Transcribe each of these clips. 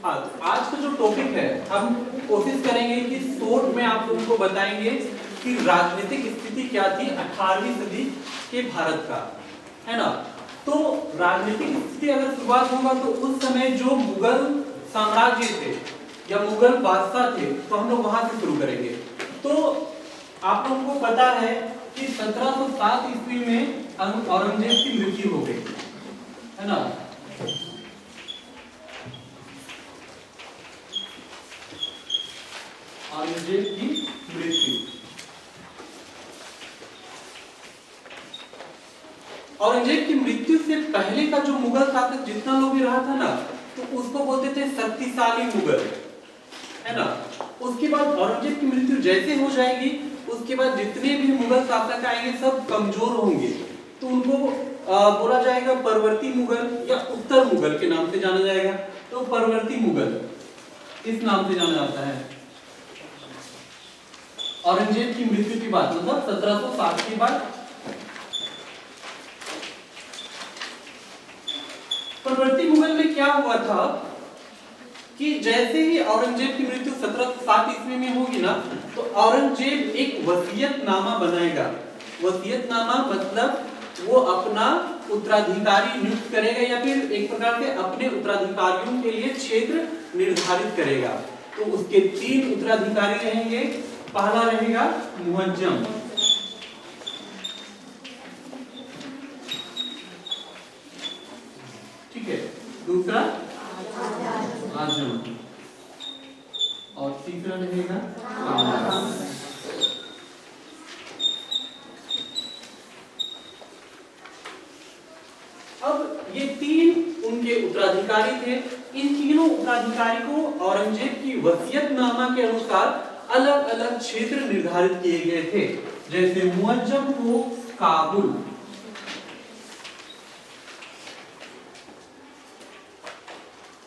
हाँ, तो आज का जो टॉपिक है हम कोशिश करेंगे कि शॉर्ट में आप लोगों को बताएंगे कि राजनीतिक स्थिति क्या थी 18वीं सदी के भारत का, है ना। तो राजनीतिक स्थिति अगर शुरुआत होगा तो उस समय जो मुगल साम्राज्य थे या मुगल बादशाह थे, तो हम लोग वहां से शुरू करेंगे। तो आप लोगों को पता है कि 1707 ईस्वी में औरंगजेब की मृत्यु हो गई, है ना। औरंगजेब की मृत्यु, औरंगजेब की मृत्यु से पहले का जो मुगल शासक जितना लोग भी रहा था ना, तो उसको बोलते थे शक्तिशाली मुगल, है ना। उसके बाद औरंगजेब की मृत्यु जैसे हो जाएगी, उसके बाद जितने भी मुगल शासक आएंगे सब कमजोर होंगे, तो उनको बोला जाएगा परवर्ती मुगल या उत्तर मुगल के नाम से जाना जाएगा। तो परवर्ती मुगल इस नाम से जाना जाता है। औरंगजेब की मृत्यु के बाद मतलब 1707 के बाद परवर्ती मुगल में क्या हुआ था कि जैसे ही औरंगजेब की मृत्यु 1707 ईस्वी में होगी ना, तो औरंगजेब एक वसीयतनामा बनाएगा। वसीयतनामा मतलब वो अपना उत्तराधिकारी नियुक्त करेगा या फिर एक प्रकार से अपने उत्तराधिकारियों के लिए क्षेत्र निर्धारित करेगा। तो उसके 3 उत्तराधिकारी रहेंगे। पहला रहेगा मुअज्जम, ठीक है, दूसरा आजम और तीसरा रहेगा कामराज। अब ये 3 उनके उत्तराधिकारी थे। इन तीनों उत्तराधिकारी को औरंगजेब की वसीयतनामा के अनुसार अलग अलग क्षेत्र निर्धारित किए गए थे। जैसे मुअज्जम को काबुल,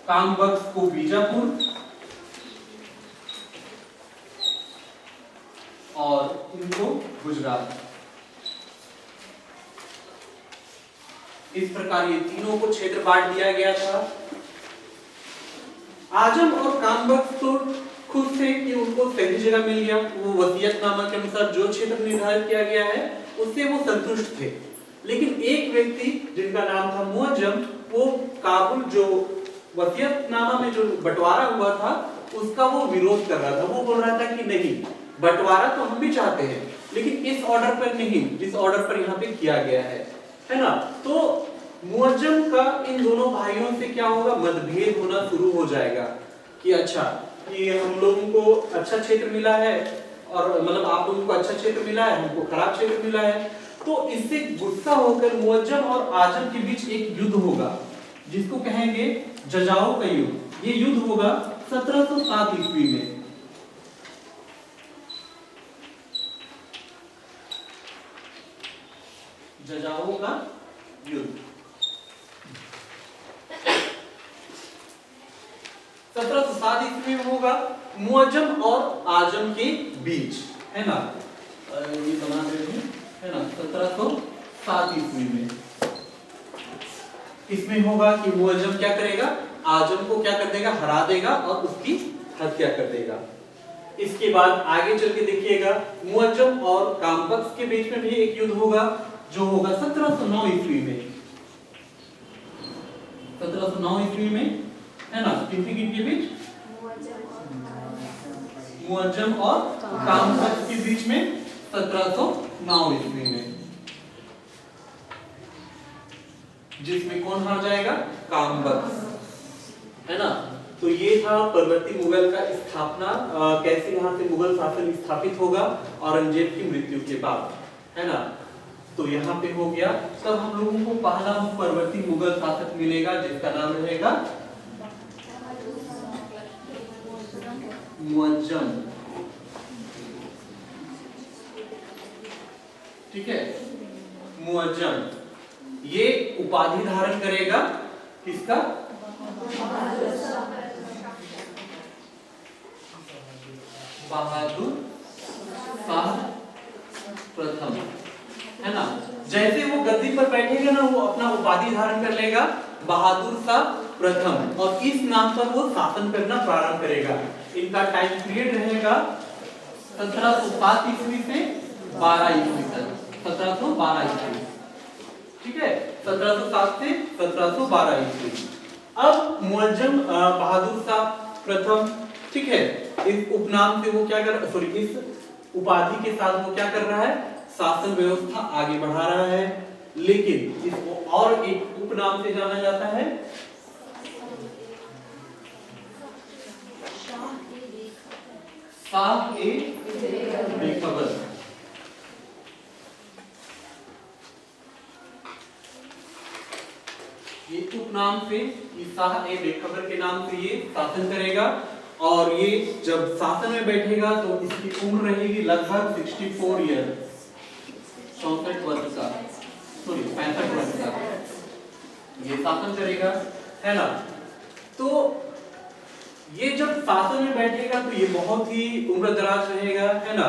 कामबख्श को बीजापुर और इनको गुजरात। इस प्रकार ये तीनों को क्षेत्र बांट दिया गया था। आजम और कामबख्श तो खुद से कि उनको सही जगह मिल गया, वो वसीयतनामा के अनुसार जो क्षेत्र निर्धारित किया गया है उससे वो संतुष्ट थे। लेकिन एक व्यक्ति जिनका नाम था मुअज्जम, वो काबुल जो वसीयतनामा में जो बंटवारा हुआ था उसका वो विरोध कर रहा था। वो बोल रहा था कि नहीं, बंटवारा तो हम भी चाहते हैं लेकिन इस ऑर्डर पर नहीं जिस ऑर्डर पर यहाँ पे किया गया है ना। तो मुअज्जम का इन दोनों भाइयों से क्या होगा, मतभेद होना शुरू हो जाएगा कि अच्छा कि हम लोगों को अच्छा क्षेत्र मिला है और मतलब आप लोगों को अच्छा क्षेत्र मिला है, हमको खराब क्षेत्र मिला है। तो इससे गुस्सा होकर मुअज्जम और आजम के बीच एक युद्ध होगा जिसको कहेंगे जजाओ का युद्ध। ये युद्ध होगा 1707 ईस्वी में। जजाओ का युद्ध 1707 ईस्वी में होगा, मुअज्जम और आजम के बीच, है ना। ये बना देते हैं, है ना। 1707 ईस्वी में इसमें होगा कि मुअज्जम क्या करेगा, आजम को क्या कर देगा, हरा देगा और उसकी हत्या कर देगा। इसके बाद आगे चल के देखिएगा मुअज्जम और कामबख्श के बीच में भी एक युद्ध होगा जो होगा 1709 ईस्वी में। 1709 ईस्वी में, है ना। किनके बीच, मुअज्जम और कामबख्श के बीच में 1709 ईस्वी में, जिसमें कौन हार जाएगा, कामबख्श, है ना। तो ये था परवर्ती मुगल का स्थापना, कैसे यहाँ से मुगल शासन स्थापित होगा औरंगजेब की मृत्यु के बाद, है ना। तो यहाँ पे हो गया। तब हम लोगों को पहला परवर्ती मुगल शासक मिलेगा जिसका नाम रहेगा मुअज्जम, ठीक है। मुअज्जम ये उपाधि धारण करेगा किसका, बहादुर शाह प्रथम, है ना। जैसे वो गद्दी पर बैठेगा ना, वो अपना उपाधि धारण कर लेगा बहादुर शाह प्रथम, और इस नाम पर वो शासन करना प्रारंभ करेगा। इनका टाइम पीरियड रहेगा 1707 ईस्वी से 12 ईस्वी तक, 1712 ईस्वी, ठीक है, 1707 से 1712 ईस्वी। अब मुअज्जम बहादुर शाह प्रथम, ठीक है, इस उपनाम से वो क्या कर, सॉरी, इस उपाधि के साथ वो क्या कर रहा है, शासन व्यवस्था आगे बढ़ा रहा है। लेकिन इसको और एक उपनाम से जाना जाता है, शाह ए बेखबर। ये उपनाम से, शाह ए बेखबर के नाम से ये शासन करेगा। और ये जब शासन में बैठेगा तो इसकी उम्र रहेगी लगभग 64 ईयर, 64 वर्ष का, सॉरी 65 वर्ष का ये शासन करेगा, है ना। तो ये जब शासन में बैठेगा तो ये बहुत ही उम्रदराज रहेगा, है ना।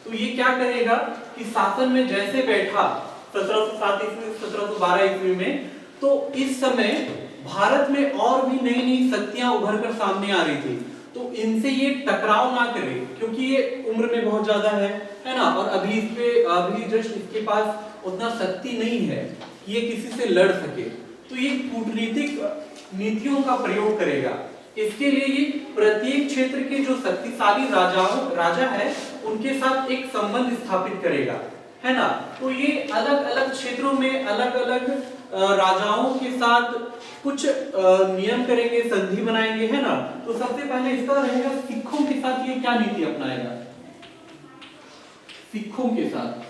तो ये क्या करेगा कि शासन में जैसे बैठा 1707 ईस्वी 1712 ईस्वी में, तो इस समय भारत में और भी नई नई शक्तियां उभर कर सामने आ रही थी। तो इनसे ये टकराव ना करे, क्योंकि ये उम्र में बहुत ज्यादा है ना, और अभी जस्ट इसके पास उतना शक्ति नहीं है कि ये किसी से लड़ सके। तो ये कूटनीतिक नीतियों का प्रयोग करेगा। इसके लिए ये प्रत्येक क्षेत्र के जो शक्तिशाली राजा है उनके साथ एक संबंध स्थापित करेगा, है ना। तो ये अलग अलग क्षेत्रों में अलग अलग राजाओं के साथ कुछ नियम करेंगे, संधि बनाएंगे, है ना। तो सबसे पहले इसका रहेगा सिखों के साथ ये क्या नीति अपनाएगा, सिखों के साथ।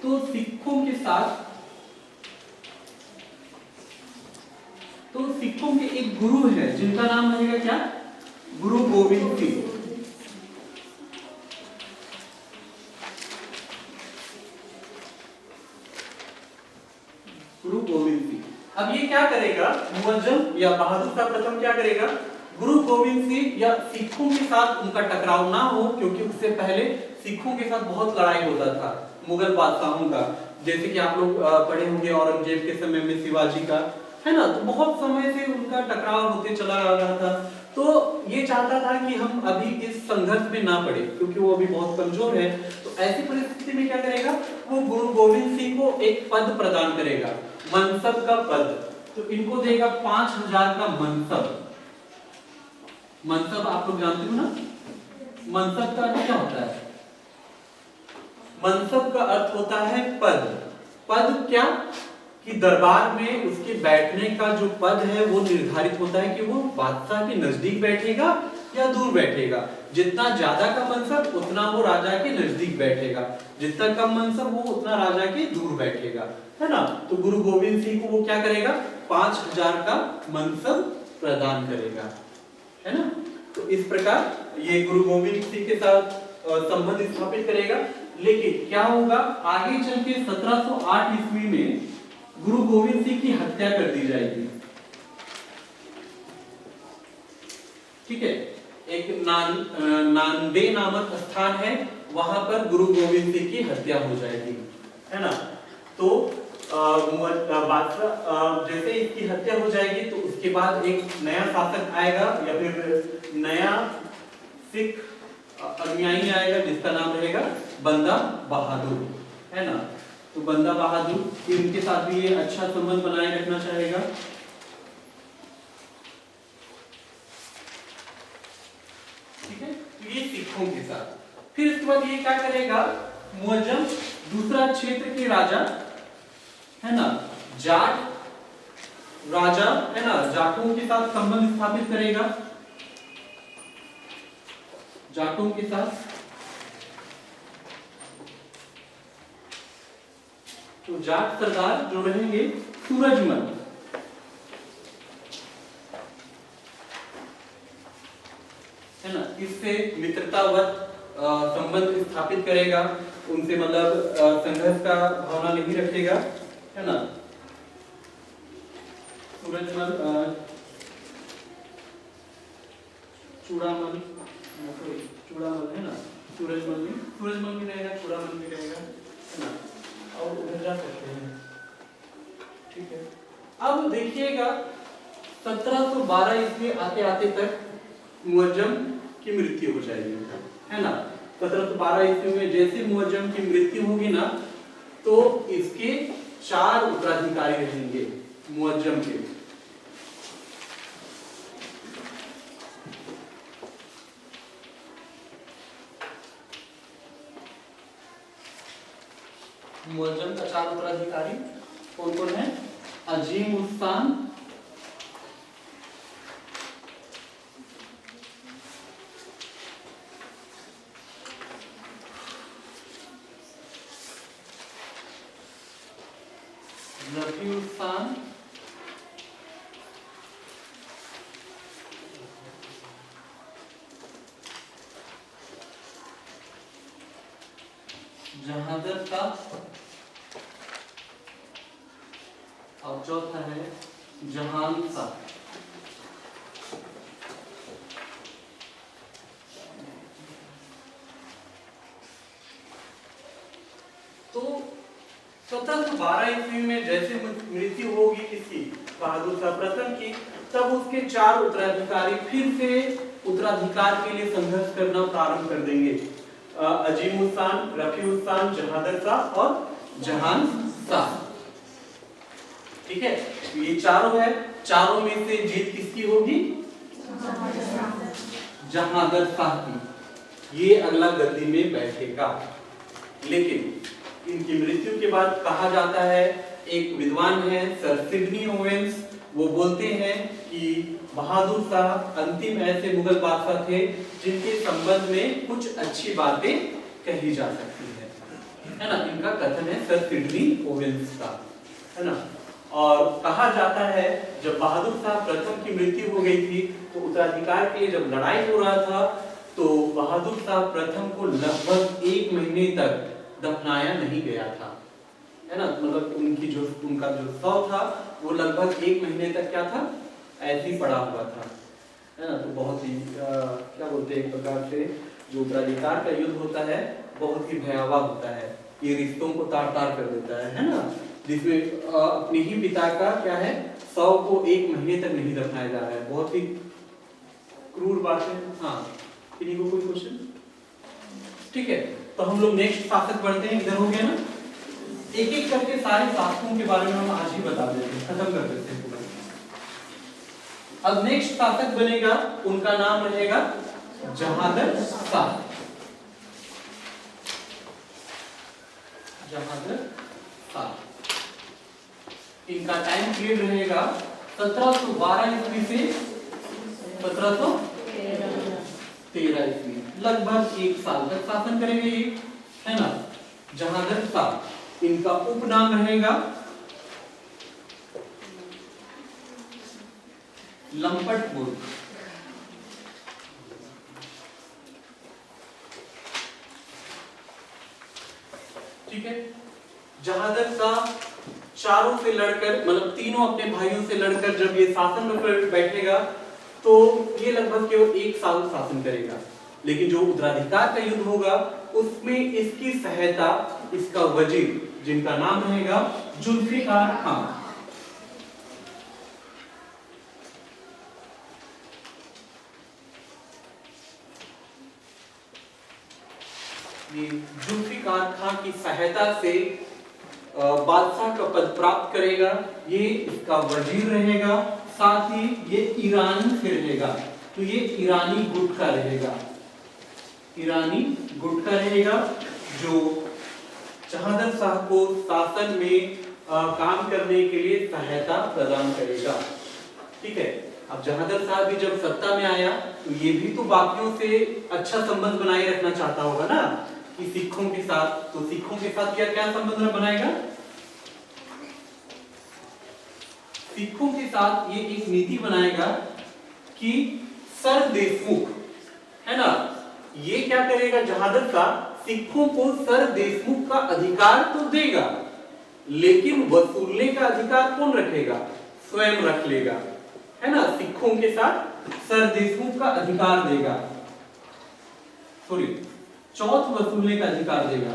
तो सिखों के एक गुरु है जिनका नाम रहेगा क्या, गुरु गोविंद सिंह। गुरु गोविंद सिंह। अब ये क्या करेगा, मुअज्जम या बहादुर शाह प्रथम क्या करेगा, गुरु गोविंद सिंह या सिखों के साथ उनका टकराव ना हो, क्योंकि उससे पहले सिखों के साथ बहुत लड़ाई होता था मुगल बादशाहों का। जैसे कि आप लोग पढ़े होंगे औरंगजेब के समय में शिवाजी का, है ना। तो बहुत समय से उनका टकराव होते चला आ रहा था। तो ये चाहता था कि हम अभी इस संघर्ष में ना पड़े, क्योंकि वो अभी बहुत कमजोर है। तो ऐसी परिस्थिति में क्या करेगा, वो गुरु गोविंद सिंह को एक पद प्रदान करेगा, मनसब का पद। तो इनको देगा 5000 का मनसब। मनसब आप लोग जानते हो ना, मनसब का अर्थ क्या होता है, मनसब का अर्थ होता है पद। पद क्या, कि दरबार में उसके बैठने का जो पद है वो निर्धारित होता है कि वो बादशाह के नजदीक बैठेगा या दूर बैठेगा। जितना ज्यादा का मनसब उतना वो राजा के नजदीक बैठेगा, जितना कम मनसब वो उतना राजा के दूर बैठेगा, है ना। तो गुरु गोविंद सिंह को वो क्या करेगा, 5000 का मनसब प्रदान करेगा, है ना। तो इस प्रकार ये गुरु गोविंद सिंह के साथ संबंध स्थापित करेगा। लेकिन क्या होगा, आगे चल के 1708 ईस्वी में गुरु गोविंद सिंह की हत्या कर दी जाएगी, ठीक है। एक नांदे नामक स्थान है, वहां पर गुरु गोविंद सिंह की हत्या हो जाएगी, है ना। तो बादशाह जैसे इसकी हत्या हो जाएगी तो उसके बाद एक नया शासक आएगा या फिर नया सिख अनुयायी आएगा जिसका नाम रहेगा बंदा बहादुर, है ना। तो बंदा बहादुर इनके साथ भी ये अच्छा संबंध बनाए रखना चाहेगा, ठीक है। तो ये सिखों के साथ। फिर इसके बाद ये क्या करेगा, मुअज्जम दूसरा क्षेत्र के राजा, है ना, जाट राजा, है ना, जाटों के साथ संबंध स्थापित करेगा, जाटों के साथ। तो जाट सरदार जो रहेंगे सूरजमल, है ना, इससे मित्रतावत संबंध स्थापित करेगा, उनसे मतलब संघर्ष का भावना नहीं रखेगा, है ना। सूरजमल चूड़ामल, है ना, सूरजमल भी रहेगा, चूड़ामल भी रहेगा, है ना। और उधर जा सकते हैं, ठीक है। अब देखिएगा 1712 ईस्वी आते आते तक मुअज्जम की मृत्यु हो जाएगी, है ना। 1712 ईस्वी में जैसे मुअज्जम की मृत्यु होगी ना, तो इसके 4 उत्तराधिकारी रहेंगे मुअज्जम के। मुअज्जम का 4 उत्तराधिकारी कौन कौन है? अजीम उस्तान, रफी उस्तान, जहांगीर का, और चौथा है जहान शाह। तो 1712 ईस्वी में जैसे मृत्यु होगी किसकी? बहादुर शाह प्रथम की, तब उसके 4 उत्तराधिकारी फिर से उत्तराधिकार के लिए संघर्ष करना प्रारंभ कर देंगे। अजीम उस्तान, रफी उस्तान, जहांगीर शाह और जहान शाह। ठीक है, ये चारों है, चारों में से जीत किसकी होगी? जहांगीर शाह की। ये अगला गद्दी में बैठेगा। लेकिन इनकी मृत्यु के बाद कहा जाता है, एक विद्वान है सर सिडनी ओवेंस, वो बोलते हैं कि बहादुर शाह अंतिम ऐसे मुगल बादशाह थे जिनके संबंध में कुछ अच्छी बातें कही जा सकती है ना। इनका कथन है सर सिडनी ओवेंस का, है ना। और कहा जाता है जब बहादुर शाह प्रथम की मृत्यु हो गई थी, तो उत्तराधिकार के लिए जब लड़ाई हो रहा था, तो बहादुर शाह प्रथम को लगभग 1 महीने तक दफनाया नहीं गया था, है ना। मतलब उनका जो शव था वो लगभग 1 महीने तक क्या था, ऐसे ही पड़ा हुआ था, है ना। तो बहुत ही क्या बोलते हैं, एक प्रकार से जो उत्तराधिकार का युद्ध होता है बहुत ही भयावह होता है। ये रिश्तों को तार तार कर देता है ना। जिसमें अपने ही पिता का क्या है, शव को 1 महीने तक नहीं दफनाया जा रहा है। बहुत ही क्रूर बात है। हाँ, किन्हीं को कोई क्वेश्चन? ठीक है, तो हम लोग नेक्स्ट शासक बढ़ते हैं। इधर हो गया ना, एक एक करके सारे शासकों के बारे में हम आज ही बता देते हैं, खत्म कर देते हैं पूरा। अब नेक्स्ट शासक बनेगा, उनका नाम रहेगा जहांगीर शाह। जहांगीर शाह, इनका टाइम पीरियड रहेगा 1712 ईस्वी से 1713 ईस्वी, लगभग 1 साल तक शासन करेंगे ये, है ना। जहांगीर शाह, इनका उपनाम रहेगा लंपट मूर्ख। ठीक है, जहांगीर शाह चारों से लड़कर, मतलब तीनों अपने भाइयों से लड़कर जब ये शासन में बैठेगा, तो ये लगभग केवल 1 साल शासन करेगा। लेकिन जो उत्तराधिकार का युद्ध होगा उसमें इसकी सहायता इसका वजीर, जिनका नाम रहेगा जुल्फिकार खान। ये जुल्फिकार खान की सहायता से बादशाह का पद प्राप्त करेगा। ये इसका वजीर रहेगा, साथ ही ये ईरानी से रहेगा, तो ये ईरानी गुट का रहेगा। ईरानी गुट का रहेगा जो जहांगीर शाह को शासन में काम करने के लिए सहायता प्रदान करेगा। ठीक है, अब जहांगीर शाह भी जब सत्ता में आया तो ये भी तो बाकियों से अच्छा संबंध बनाए रखना चाहता होगा ना, कि सिखों के साथ, तो सिखों के साथ क्या क्या संबंध बनाएगा? सिखों के साथ ये एक नीति बनाएगा कि सर देशमुख, है ना, ये क्या करेगा जहांगीर शाह, सिखों को सर देशमुख का अधिकार तो देगा, लेकिन वसूलने का अधिकार कौन रखेगा? स्वयं रख लेगा, है ना। सिखों के साथ सर देशमुख का अधिकार देगा, सॉरी, चौथ वसूलने का अधिकार देगा।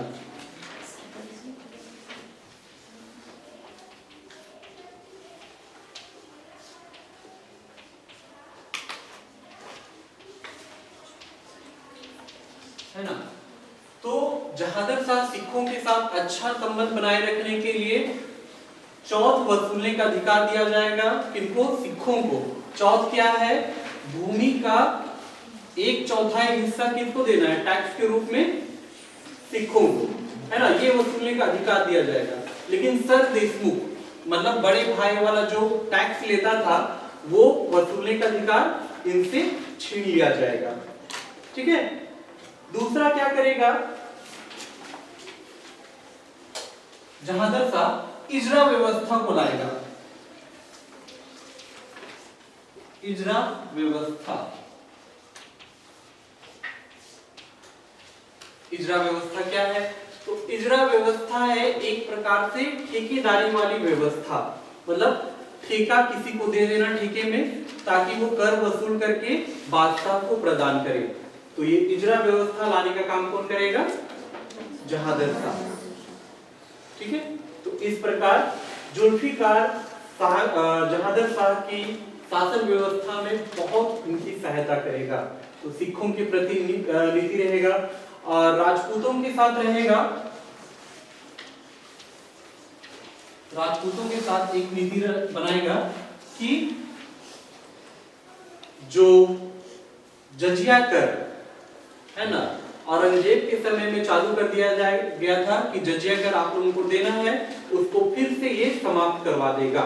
है ना। तो जहादर शाह सिखों के साथ अच्छा संबंध बनाए रखने के लिए चौथ वसूलने का अधिकार दिया जाएगा। किनको? सिखों को। चौथ क्या है? भूमि का 1/4 हिस्सा किसको देना है टैक्स के रूप में? सिखों को, है ना। ये वसूलने का अधिकार दिया जाएगा। लेकिन सर देशमुख मतलब बड़े भाई वाला जो टैक्स लेता था वो वसूलने का अधिकार इनसे छीन लिया जाएगा। ठीक है। दूसरा क्या करेगा जहादर शाह? इजरा व्यवस्था को लाएगा। इजरा व्यवस्था। इजरा व्यवस्था क्या है? तो इजरा व्यवस्था है एक प्रकार से ठेकेदारी वाली व्यवस्था, मतलब ठेका किसी को दे देना ठेके में ताकि वो कर वसूल करके बादशाह को प्रदान करे। तो ये इजरा व्यवस्था लाने का काम कौन करेगा? जहादर शाह। ठीक है। तो इस प्रकार जुल्फिकार जहादर शाह की शासन व्यवस्था में बहुत उनकी सहायता करेगा। तो सिखों के प्रति नीति रहेगा और राजपूतों के साथ रहेगा। राजपूतों के साथ एक नीति बनाएगा कि जो जजिया कर है ना, औरंगजेब के समय में चालू कर दिया गया था कि जजिया कर आप लोगों को देना है, उसको फिर से ये समाप्त करवा देगा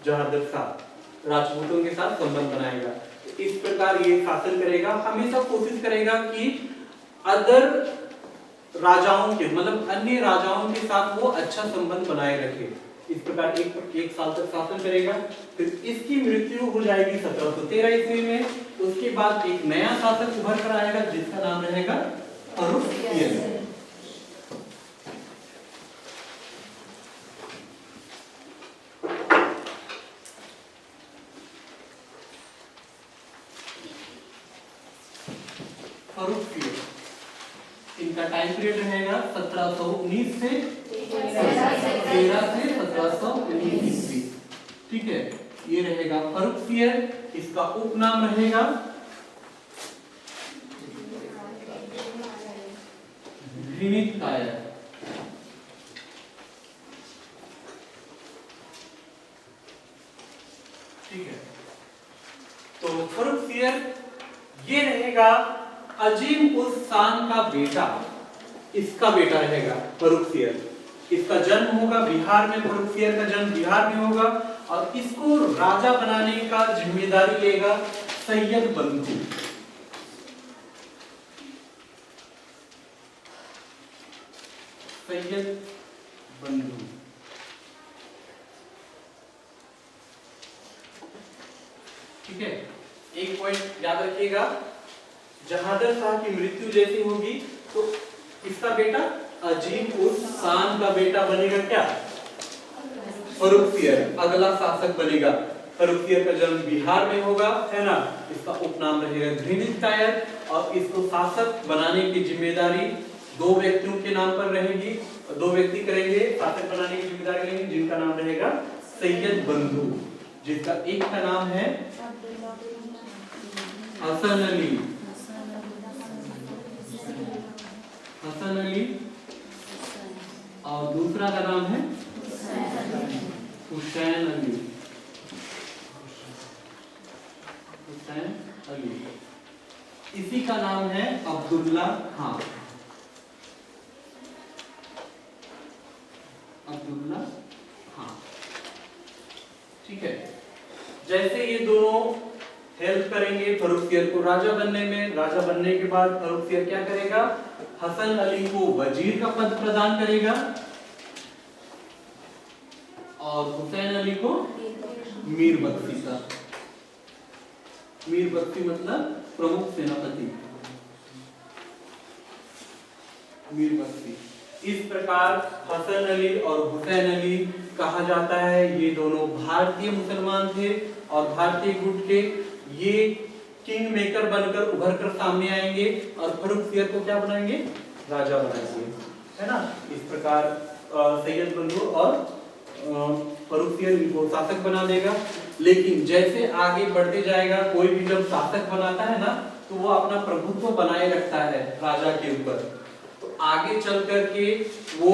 जहादर शाह। राजपूतों के साथ संबंध बनाएगा। इस प्रकार ये शासन करेगा। हमेशा कोशिश करेगा कि अदर राजाओं के मतलब अन्य राजाओं के साथ वो अच्छा संबंध बनाए रखे। इस प्रकार एक साल तक शासन करेगा। फिर इसकी मृत्यु हो जाएगी 1713 ईस्वी में। उसके बाद एक नया शासक उभर कर आएगा जिसका नाम रहेगा फर्रुखसियर। फर्रुखसियर इनका टाइम पीरियड रहेगा 1719 से 13 से 1719 ईस्वी। ठीक है। ये रहेगा फर्रुखसियर। इसका उपनाम रहेगा घृणित कायर। ठीक है। तो फर्रुखसियर ये रहेगा अजीम उस शान का बेटा, इसका बेटा रहेगा फर्रुखसियर। इसका जन्म होगा बिहार में। फर्रुखसियर का जन्म बिहार में होगा और इसको राजा बनाने का जिम्मेदारी लेगा सैयद बंधु। सैयद बंधु। ठीक है। एक पॉइंट याद रखिएगा, जहादर शाह की मृत्यु जैसी होगी तो इसका बेटा अजीम उस शान का बेटा बनेगा क्या? फर्रुखसियर अगला शासक बनेगा। फर्रुखसियर का जन्म बिहार में होगा, है ना। इसका उपनाम रहेगा घृणित कायर और इसको शासक बनाने की जिम्मेदारी 2 व्यक्तियों के नाम पर रहेगी। 2 व्यक्ति करेंगे शासक बनाने की जिम्मेदारी लेंगे जिनका नाम रहेगा सैयद बंधु, जिसका एक का नाम है हसन अली। हसन अली और दूसरा का नाम है हुसैन अली। हुसैन अली। इसी का नाम है अब्दुल्ला खान। अब्दुल्ला खान। ठीक है। जैसे ये दोनों हेल्प करेंगे फर्रुखसियर को राजा बनने में। राजा बनने के बाद फर्रुखसियर क्या करेगा? हसन अली को वजीर का पद प्रदान करेगा और हुसैन अली को मीर बख्शी का। मीर बख्शी मतलब प्रमुख सेनापति। मीर बख्शी। इस प्रकार हसन अली और हुसैन अली कहा जाता है ये दोनों भारतीय मुसलमान थे और भारतीय गुट के। ये किंग मेकर बनकर उभर कर सामने आएंगे और फर्रुखसियर को क्या बनाएंगे? राजा बनाएंगे, है ना। इस प्रकार सैयद बंधु और फर्रुखियर इनको शासक बना देगा। लेकिन जैसे आगे बढ़ते जाएगा, कोई भी जब शासक बनाता है ना, तो वो अपना प्रभुत्व बनाए रखता है राजा के ऊपर। तो आगे चल करके वो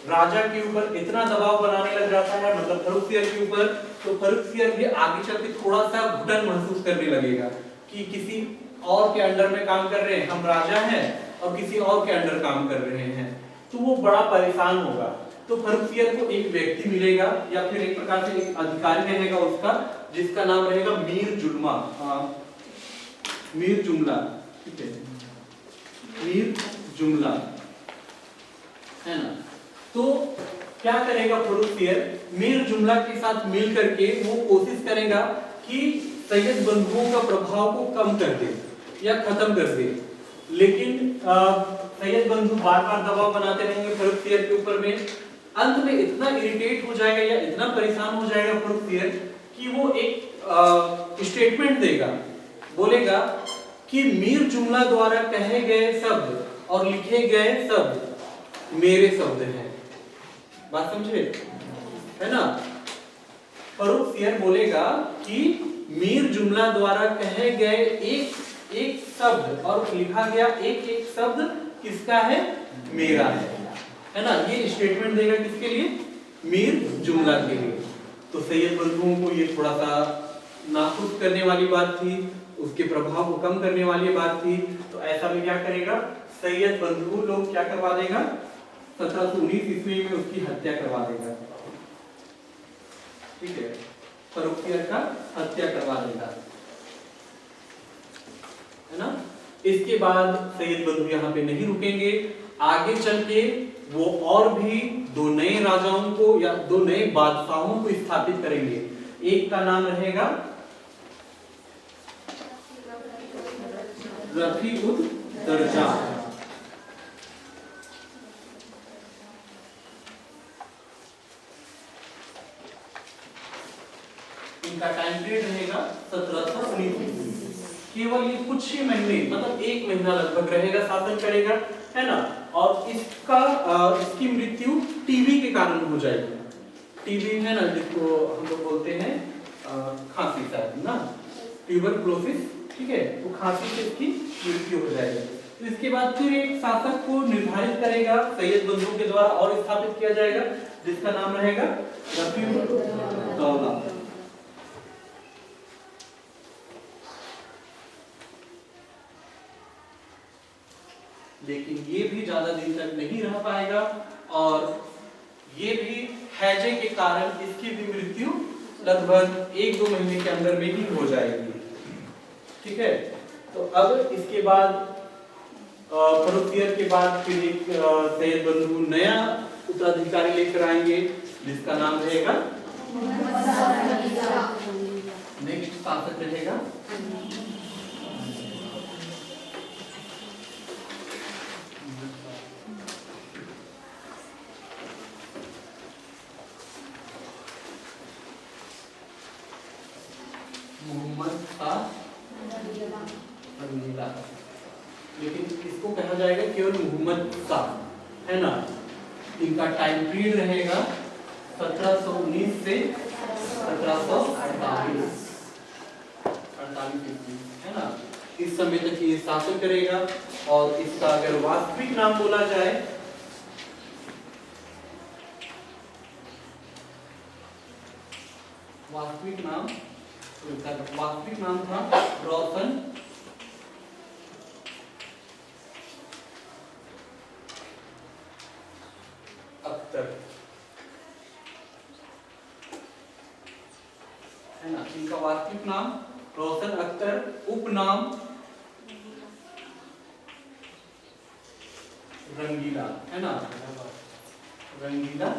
राजा के ऊपर इतना दबाव बनाने लग जाता है, मतलब फर्रुखियर के ऊपर, तो फर्रुखियर भी आगे चल के थोड़ा सा घुटन महसूस करने लगेगा कि किसी और के अंडर में काम कर रहे हैं, हम राजा हैं और किसी और के अंडर काम कर रहे हैं, तो वो बड़ा परेशान होगा। तो फर्रुखियर को एक व्यक्ति मिलेगा या फिर एक प्रकार से एक अधिकारी रहेगा उसका, जिसका नाम रहेगा मीर जुल्मा, मीर जुमला, ठीक है, मीर जुमला, है ना। तो क्या करेगा फर्रुखियर, मीर जुमला के साथ मिल करके वो कोशिश करेगा कि सैयद बंधुओं का प्रभाव को कम कर दे या खत्म कर दे। लेकिन सैयद बंधु बार बार दबाव बनाते रहेंगे फर्रुखियर के ऊपर में। अंत में इतना इरिटेट हो जाएगा या इतना परेशान हो जाएगा फर्रुखियर कि वो एक स्टेटमेंट देगा, बोलेगा कि मीर जुमला द्वारा कहे गए शब्द और लिखे गए शब्द मेरे शब्द हैं। बात समझे, है ना। फर्रुखियर बोलेगा कि मीर जुमला द्वारा कहे गए एक एक शब्द और लिखा गया एक एक शब्द किसका है, मेरा है ना। ये स्टेटमेंट देगा किसके लिए, मीर जुमला के लिए। तो सैयद बंधुओं को ये थोड़ा सा नाखुश करने वाली बात थी, उसके प्रभाव को कम करने वाली बात थी। तो ऐसा में क्या करेगा, सैयद बंधु लोग क्या करवा देगा, 1719 ईस्वी में उसकी हत्या करवा देगा, ठीक है, फर्रुखियर का हत्या करवा देगा, है ना। इसके बाद सैयद बंधु यहाँ पे नहीं रुकेंगे, आगे चल के वो और भी दो नए राजाओं को या दो नए बादशाहों को स्थापित करेंगे। एक का नाम रहेगा रफी-उद-दर्जा, इनका टाइम पीरियड रहेगा 1719। केवल ये कुछ ही महीने, मतलब 1 महीना लगभग रहेगा, शासन करेगा, है ना। और इसकी मृत्यु टीबी के कारण हो जाएगी। टीबी है ना, जिसको हम लोग बोलते हैं खांसी शायद ना, ट्यूबरकुलोसिस, ठीक है, तो खांसी से इसकी मृत्यु हो जाएगी। तो इसके बाद फिर एक शासक को निर्धारित करेगा सैयद बंधु के द्वारा और स्थापित किया जाएगा, जिसका नाम रहेगा रफी-उद-दौला। लेकिन ये भी ज्यादा दिन तक नहीं रह पाएगा और ये भी हैजे के कारण इसकी भी मृत्यु लगभग 1-2 महीने के अंदर में ही हो जाएगी, ठीक है। तो अब इसके बाद फर्रुखियर के बाद फिर एक सैयद बंधु नया उत्तराधिकारी लेकर आएंगे, जिसका नाम रहेगा, नेक्स्ट शासक रहेगा मोहम्मद शाह रंगीला। लेकिन इसको कहा जाएगा केवल मोहम्मद शाह, है ना। इनका टाइम पीरियड रहेगा 1719 से 1748, है ना। इस समय तक ये शासन करेगा। और इसका अगर वास्तविक नाम बोला जाए, वास्तविक नाम था रोशन अख्तर, है ना। इनका वास्तविक नाम रोशन अख्तर, उपनाम रंगीला, है ना, रंगीला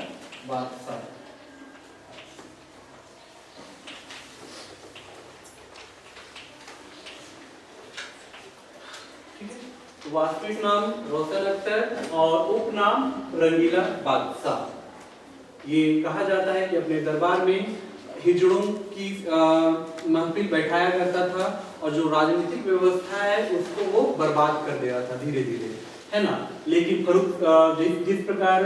बादशाह। वास्तविक नाम रोशन अख्तर और उपनाम रंगीला बादशाह। ये कहा जाता है कि अपने दरबार में हिजड़ों की महफिल बैठाया करता था और जो राजनीतिक व्यवस्था है उसको वो बर्बाद कर दे रहा था धीरे धीरे, है ना। लेकिन जिस प्रकार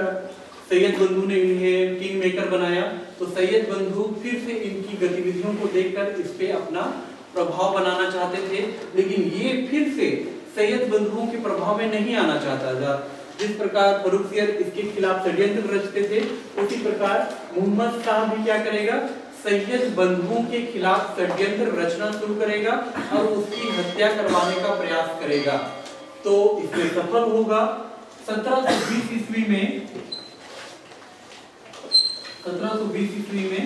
सैयद बंधु ने इन्हें किंग मेकर बनाया, तो सैयद बंधु फिर से इनकी गतिविधियों को देखकर इस पे अपना प्रभाव बनाना चाहते थे, लेकिन ये फिर से सैयद बंधुओं के प्रभाव में नहीं आना चाहता था। जिस प्रकार फर्रुखसियर इसके खिलाफ षड्यंत्र रचते थे, उसी प्रकार मोहम्मद शाह भी क्या करेगा, सैयद बंधुओं के खिलाफ षड्यंत्र रचना शुरू करेगा और उसकी हत्या करवाने का प्रयास करेगा। तो इसमें सफल होगा। 1720 ईस्वी में 1720 ईस्वी में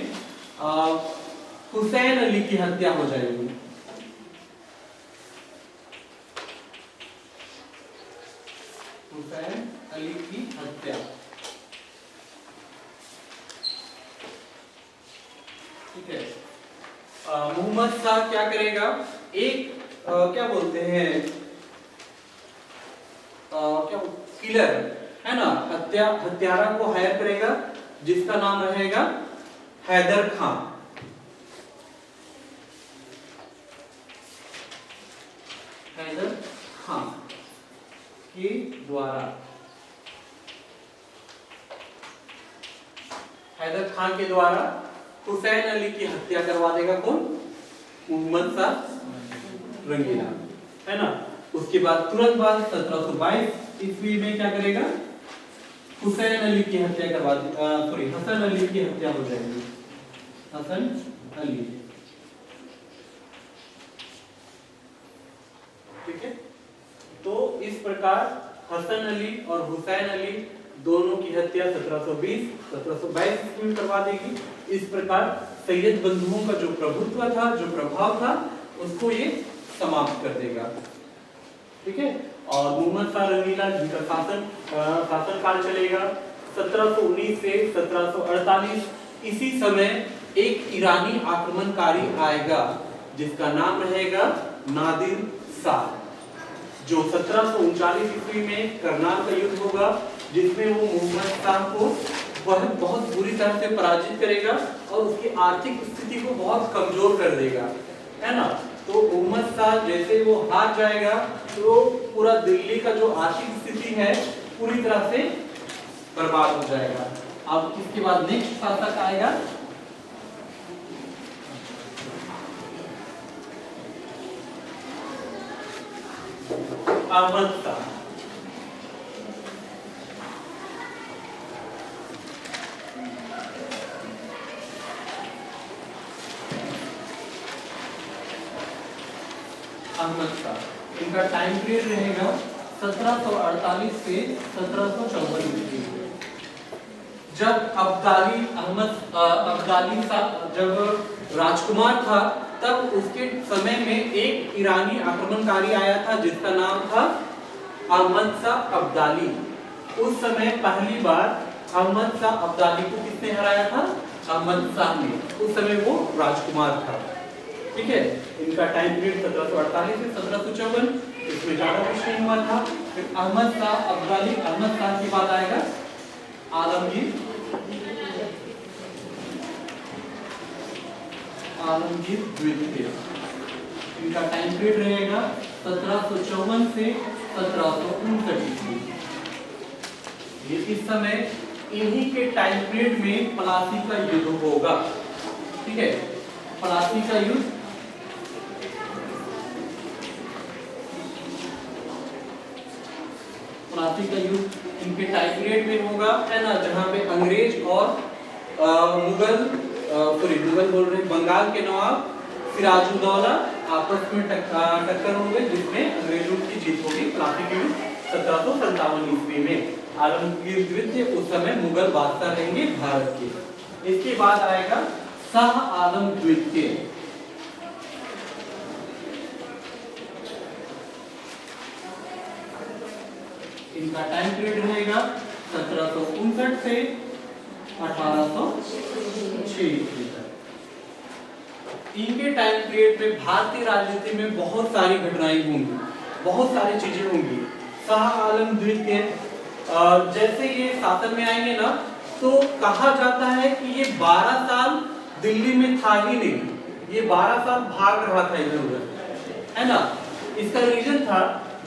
हुसैन अली की हत्या हो जाएगी। हुसैन अली की हत्या, ठीक है। मोहम्मद शाह क्या करेगा, एक क्या बोलते हैं, क्या किलर है ना, हत्यारा को हायर करेगा जिसका नाम रहेगा हैदर खान। हैदर खान के द्वारा, हैदर खान के द्वारा हुसैन अली की हत्या करवा देगा कौन, मोहम्मद शाह रंगीला, है ना। उसके बाद तुरंत बाद 1722 ईस्वी में क्या करेगा, हुसैन अली की हत्या करवा सॉरी हसन अली की हत्या हो जाएगी, हसन अली, ठीक है। तो इस प्रकार हसन अली और हुसैन अली दोनों की हत्या 1722 ईस्वी में करवा देगी। इस प्रकार सैयद बंधुओं का जो प्रभुत्व था, जो प्रभाव था, उसको ये समाप्त कर देगा, ठीक है। और मोहम्मद शाह रंगीला जिनका शासनकाल चलेगा 1719 से 1748, इसी समय एक ईरानी आक्रमणकारी आएगा जिसका नाम रहेगा नादिर शाह, जो 1739 ईस्वी में करनाल का युद्ध होगा, जिसमें वो मोहम्मद शाह को बहुत बुरी तरह से पराजित करेगा और उसकी आर्थिक स्थिति को बहुत कमजोर कर देगा, है ना। तो मोहम्मद शाह जैसे वो हार जाएगा तो पूरा दिल्ली का जो आर्थिक स्थिति है पूरी तरह से बर्बाद हो जाएगा। अब इसके बाद नेक्स्ट शासक आएगा अहमद शाह। अहमद शाह, इनका टाइम पीरियड रहेगा 1748 से 1754 ईस्वी। जब अब्दाली शाह जब राजकुमार था, तब उसके समय में एक ईरानी आक्रमणकारी आया था जिसका नाम था अहमद शाह अब्दाली। उस समय पहली बार अहमद शाह अब्दाली को किसने हराया था, अहमद शाह ने। उस समय वो राजकुमार था, ठीक है। इनका टाइम पीरियड 1748 से 1754, इसमें ज्यादा कुछ नहीं हुआ था। फिर अहमद शाह अब्दाली, अहमद शाह के बाद आएगा आलमगीर द्वितीय। इनका टाइम पीरियड रहेगा 1754 से 1759 ईस्वी। ये इस समय इन्हीं के टाइम पीरियड में प्लासी का युद्ध होगा, ठीक है। प्लासी का युद्ध इनके टाइम पीरियड में होगा, है ना, जहां पे अंग्रेज और मुगल बोल रहे बंगाल के नवाब सिराजुद्दौला आपस में टक्कर हो गई, जिसमें अंग्रेजों की जीत होगी। प्लासी के युद्ध 1757 ईस्वी में। आलमगीर द्वितीय उस समय मुगल बादशाह रहेंगे भारत के। इसके बाद आएगा शाह आलम द्वितीय। इनका टाइम पीरियड रहेगा 1759 से 1806 ईस्वी तक। इनके टाइम पीरियड में भारतीय राजनीति में बहुत सारी घटनाएं होंगी, बहुत सारी चीजें होंगी। शाह आलम द्वितीय जैसे ये शासन में आएंगे ना, तो कहा जाता है कि ये 12 साल दिल्ली में था ही नहीं, ये 12 साल भाग रहा था इधर उधर, है ना। इसका रीजन था,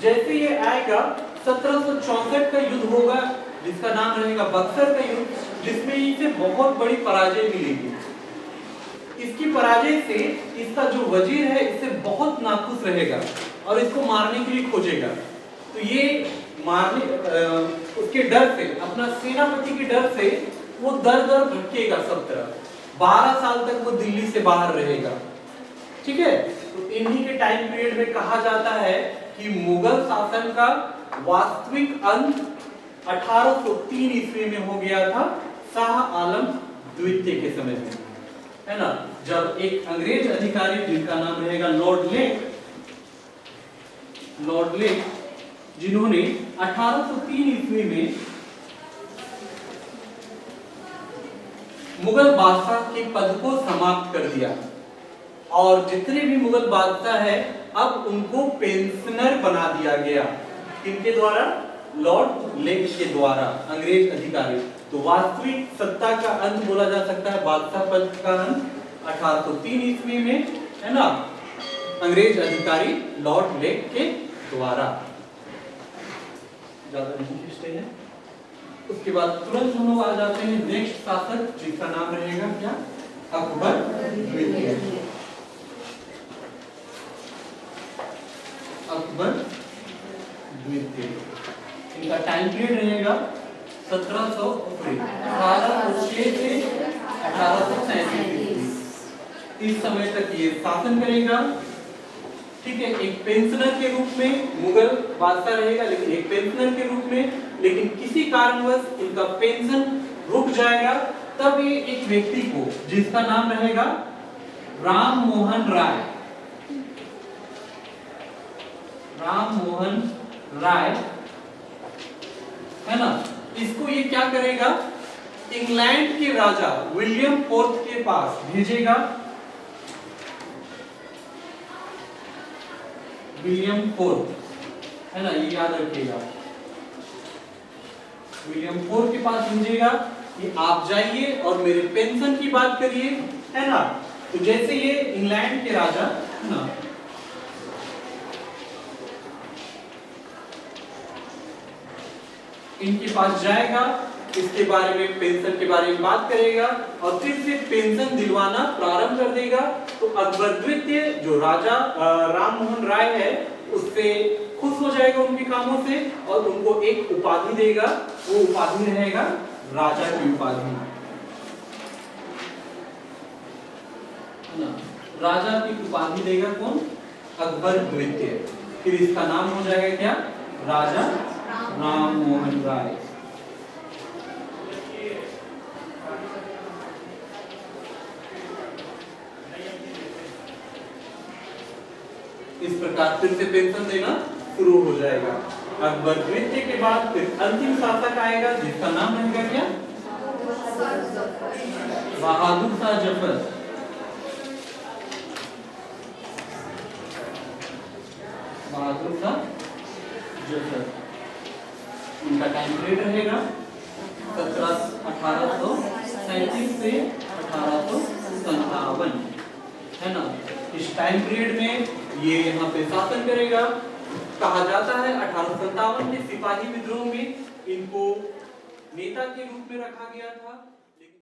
जैसे ये आएगा 1764 का युद्ध होगा जिसका नाम रहेगा बक्सर का युद्ध, जिसमें इसे बहुत बड़ी पराजय मिलेगी। इसकी पराजय से इसका जो वजीर है इससे बहुत नाखुश रहेगा और इसको मारने के लिए खोजेगा। तो ये मारने उसके डर से, अपना सेनापति के डर से वो दर दर भटकेगा सब तरफ। 12 साल तक वो दिल्ली से बाहर रहेगा। ठीक है, तो इन्हीं के टाइम पीरियड में कहा जाता है कि मुगल शासन का वास्तविक अंत 1803 ईस्वी में हो गया था, शाह आलम द्वितीय के समय में, है ना, जब एक अंग्रेज अधिकारी जिनका नाम रहेगा लॉर्ड लेक, जिन्होंने 1803 ईस्वी में मुगल बादशाह के पद को समाप्त कर दिया और जितने भी मुगल बादशाह है अब उनको पेंशनर बना दिया गया। किनके द्वारा? लॉर्ड लेक के द्वारा, अंग्रेज अधिकारी। तो वास्तविक सत्ता का अंत बोला जा सकता है, बादशाह पद का अंत 1803 ईस्वी में, है ना, अंग्रेज अधिकारी लॉर्ड लेक के द्वारा। ज्यादा नहीं खींचते हैं। उसके बाद तुरंत हम लोग आ जाते हैं नेक्स्ट शासक, जिसका नाम रहेगा क्या? अकबर द्वितीय। अकबर द्वितीय, इनका टाइम पीरियड रहेगा 1806 से 1837। इस समय तक ये शासन करेगा। ठीक है, एक पेंशनर के रूप में मुगल बादशाह रहेगा, लेकिन एक पेंशनर के रूप में, लेकिन किसी कारणवश इनका पेंशन रुक जाएगा। तब ये एक व्यक्ति को, जिसका नाम रहेगा राम मोहन राय, है ना, इसको ये क्या करेगा? इंग्लैंड के राजा विलियम फोर्थ के पास भेजेगा। विलियम फोर्थ, है ना, ये याद रखिएगा, विलियम फोर्थ के पास भेजेगा कि आप जाइए और मेरे पेंशन की बात करिए, है ना। तो जैसे ये इंग्लैंड के राजा, है ना, इनके पास जाएगा, इसके बारे में, पेंशन के बारे में बात करेगा और फिर से पेंशन दिलवाना प्रारंभ कर देगा। तो अकबर द्वितीय, जो राजा राम मोहन राय है, उससे खुश हो जाएगा उनके कामों से और उनको एक उपाधि देगा। वो उपाधि रहेगा राजा की उपाधि, है ना, राजा की उपाधि देगा कौन? अकबर द्वितीय। फिर इसका नाम हो जाएगा क्या? राजा राम मोहन राय। इस प्रकार फिर से पेंशन देना शुरू हो जाएगा। अकबर द्वितीय के बाद फिर अंतिम शासक आएगा, जिसका नाम रहेगा क्या? बहादुर शाह जफर। बहादुर शाह जफर, इनका टाइम पीरियड रहेगा 1837 से 1857, है ना। इस टाइम पीरियड में ये यहाँ पे शासन करेगा। कहा जाता है 1857 में सिपाही विद्रोह में इनको नेता के रूप में रखा गया था।